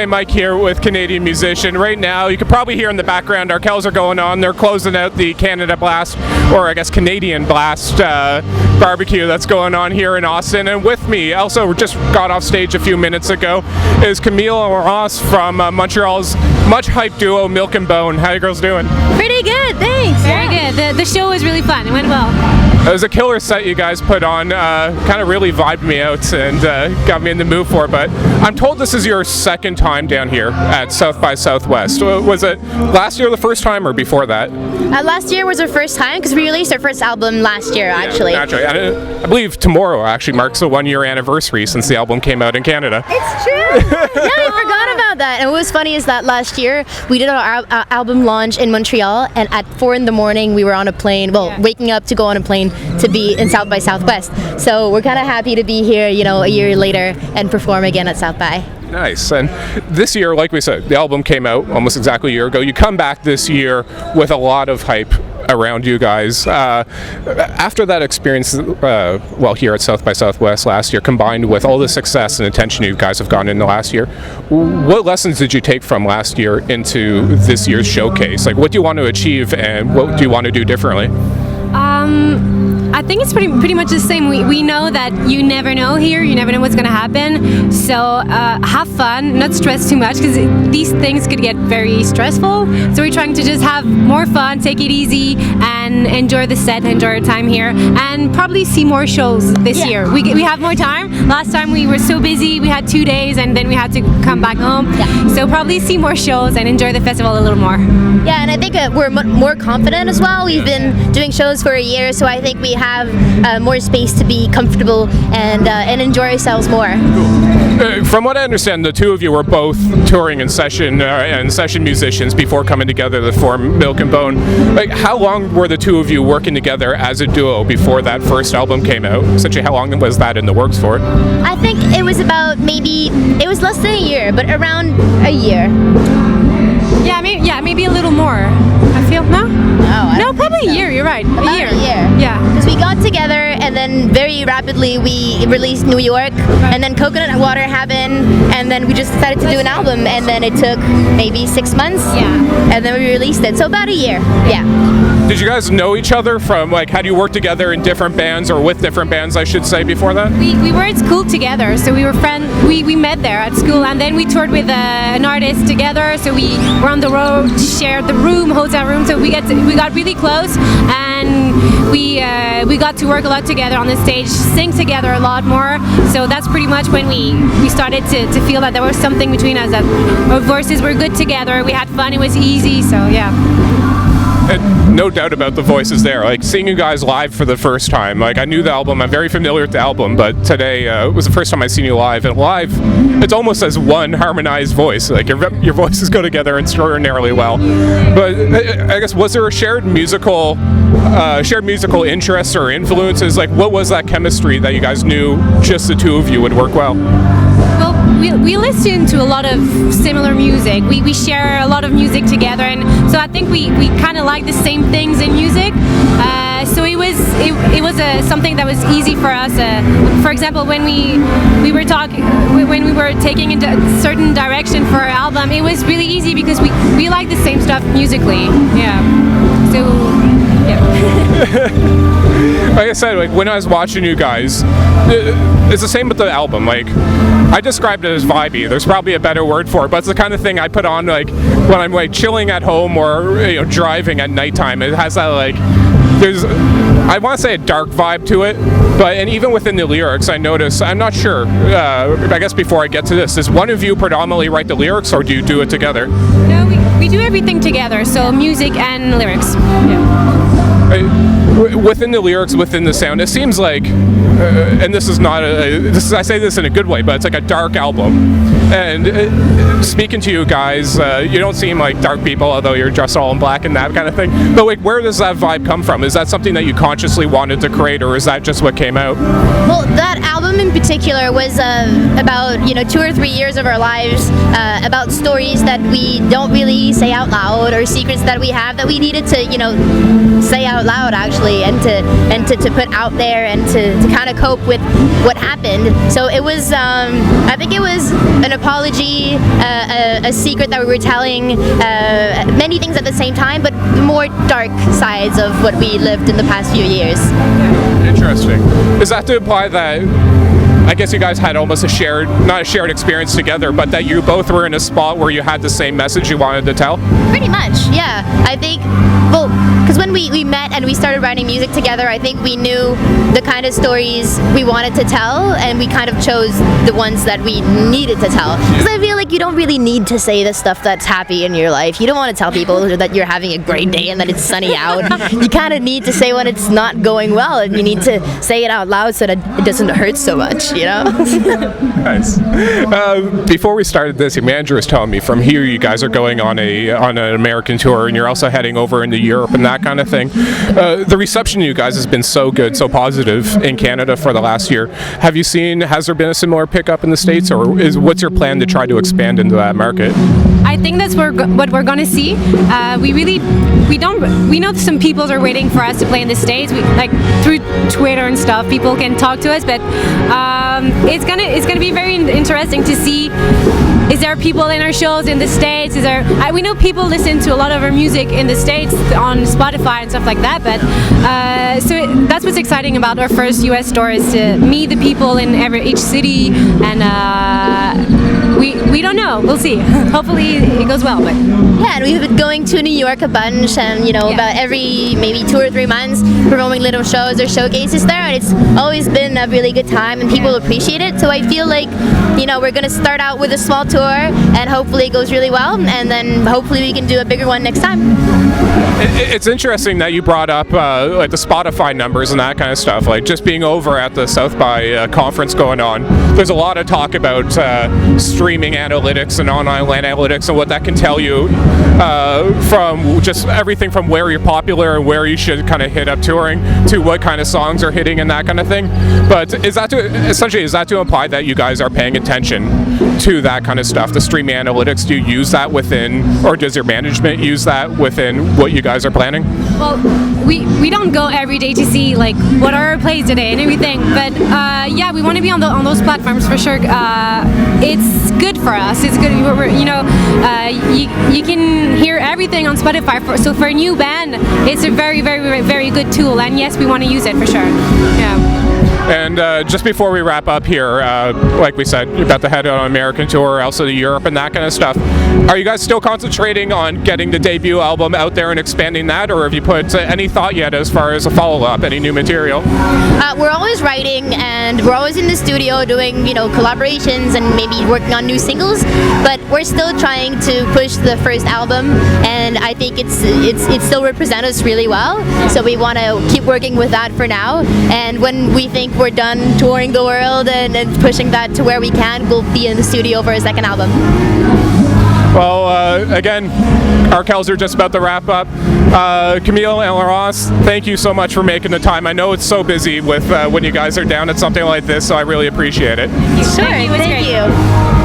Mike here with Canadian musician. Right now, you can probably hear in the background our Kells are going on. They're closing out the Canada Blast, or I guess Canadian Blast barbecue that's going on here in Austin. And with me, also just got off stage a few minutes ago, is Camille and Laurence from Montreal's much hyped duo Milk and Bone. How you girls doing? Pretty good, thanks. Very good. The show was really fun. It went well. It was a killer set you guys put on. Kind of really vibed me out and got me in the mood for it. But I'm told this is your second time down here at South by Southwest. Was it last year the first time or before that? Last year was our first time because we released our first album last year, actually. Naturally. I believe tomorrow actually marks the 1-year anniversary since the album came out in Canada. It's true. Yeah, I forgot about that. And what was funny is that last year we did our album launch in Montreal, and at 4 in the morning we were on a plane, waking up to go on a plane to be in South by Southwest. So we're kind of happy to be here, a year later and perform again at South by. Nice. And this year, like we said, the album came out almost exactly a year ago. You come back this year with a lot of hype around you guys. After that experience, here at South by Southwest last year, combined with all the success and attention you guys have gotten in the last year, what lessons did you take from last year into this year's showcase? Like, what do you want to achieve and what do you want to do differently? I think it's pretty much the same. We know that you never know here. You never know what's going to happen. So have fun, not stress too much, because these things could get very stressful. So we're trying to just have more fun, take it easy, and enjoy the set, enjoy our time here, and probably see more shows this year. We have more time. Last time we were so busy. We had 2 days, and then we had to come back home. Yeah. So probably see more shows and enjoy the festival a little more. Yeah, and I think we're more confident as well. We've been doing shows for a year, so I think we have more space to be comfortable and enjoy ourselves more. From what I understand, the two of you were both touring and session musicians before coming together to form Milk and Bone. Like, how long were the two of you working together as a duo before that first album came out? Essentially, how long was that in the works for? I think it was about it was less than a year, but around a year. Maybe a little more. I feel no, probably a year. You're right. About a year. Yeah. Because we got together and then very rapidly we released New York, and then Coconut Water happened, and then we just decided to do an album, and then it took maybe 6 months. Yeah. And then we released it. So about a year. Yeah. Did you guys know each other from, like, had you worked together in different bands or with different bands, I should say, before that? We were at school together, so we were friends. We met there at school, and then we toured with an artist together. So we were on the road, shared the hotel room. So we got really close, and we got to work a lot together on the stage, sing together a lot more. So that's pretty much when we started to feel that there was something between us, that our voices were good together. We had fun. It was easy. So yeah. And no doubt about the voices there. Like, seeing you guys live for the first time, like, I knew the album, I'm very familiar with the album, but today was the first time I've seen you live, and live, it's almost as one harmonized voice. Like, your voices go together extraordinarily well. But I guess, was there a shared musical interests or influences? Like, what was that chemistry that you guys knew just the two of you would work well? Well, we listen to a lot of similar music. We share a lot of music together, and so I think we kind of like the same things in music. So it was something that was easy for us. For example, when we were taking a certain direction for our album, it was really easy because we like the same stuff musically. Yeah. So yeah. Like I said, like, when I was watching you guys, it's the same with the album. Like, I described it as vibey. There's probably a better word for it, but it's the kind of thing I put on, like, when I'm, like, chilling at home or driving at nighttime. It has that, like, I want to say a dark vibe to it, and even within the lyrics, I notice, I'm not sure, I guess before I get to this, does one of you predominantly write the lyrics, or do you do it together? No, we do everything together, so music and lyrics. Yeah. Within the lyrics, within the sound, it seems like, and this is not I say this in a good way, but it's like a dark album. And speaking to you guys, you don't seem like dark people, although you're dressed all in black and that kind of thing. But, like, where does that vibe come from? Is that something that you consciously wanted to create, or is that just what came out? Well, that album in particular was about 2 or 3 years of our lives, about stories that we don't really say out loud, or secrets that we have that we needed to say say out loud actually, and to put out there, and to kind of cope with what happened. So it was, I think it was an apology, a secret that we were telling, many things at the same time, but more dark sides of what we lived in the past few years. Interesting. Is that to imply that, I guess you guys had almost not a shared experience together, but that you both were in a spot where you had the same message you wanted to tell? Pretty much, yeah. I think, well, because when we met and we started writing music together, I think we knew the kind of stories we wanted to tell, and we kind of chose the ones that we needed to tell. Because I feel like you don't really need to say the stuff that's happy in your life. You don't want to tell people that you're having a great day and that it's sunny out. You kind of need to say when it's not going well, and you need to say it out loud so that it doesn't hurt so much, you know? Nice. Before we started this, your manager was telling me from here you guys are going on an American tour, and you're also heading over into Europe and that kind of thing. The reception of you guys has been so good, so positive in Canada for the last year. Has there been a similar pickup in the States, or what's your plan to try to expand into that market? I think that's what we're going to see. We know some people are waiting for us to play in the States. Like through Twitter and stuff, people can talk to us, but it's gonna be very interesting to see. Is there people in our shows in the States? We know people listen to a lot of our music in the States on Spotify and stuff like that, but so that's what's exciting about our first US tour, is to meet the people in each city, and we don't know. We'll see. Hopefully it goes well. But yeah, and we've been going to New York a bunch, and about every maybe 2 or 3 months, performing little shows or showcases there, and it's always been a really good time, and people appreciate it. So I feel like we're gonna start out with a small tour, and hopefully it goes really well, and then hopefully we can do a bigger one next time. It's interesting that you brought up like the Spotify numbers and that kind of stuff. Like just being over at the South by conference going on, there's a lot of talk about streaming analytics and online analytics and what that can tell you from just everything from where you're popular and where you should kind of hit up touring to what kind of songs are hitting and that kind of thing. But is that to imply that you guys are paying attention to that kind of stuff, the streaming analytics? Do you use that within, or does your management use that within what you guys are planning? Well, we don't go every day to see like what are our plays today and everything, but yeah, we want to be on those platforms for sure. It's good for us. It's good. You can hear everything on Spotify. So for a new band, it's a very, very, very good tool. And yes, we want to use it for sure. Yeah. And just before we wrap up here, like we said, you're about to head on an American tour, also to Europe and that kind of stuff. Are you guys still concentrating on getting the debut album out there and expanding that, or have you put any thought yet as far as a follow-up, any new material? We're always writing, and we're always in the studio doing, collaborations and maybe working on new singles, but we're still trying to push the first album, and I think it still represents us really well, so we want to keep working with that for now, and when we think we're done touring the world and pushing that to where we can, we'll be in the studio for a second album. Well, again, our Kells are just about to wrap up. Camille and Laurence, thank you so much for making the time. I know it's so busy with when you guys are down at something like this, so I really appreciate it. Sure, thank you.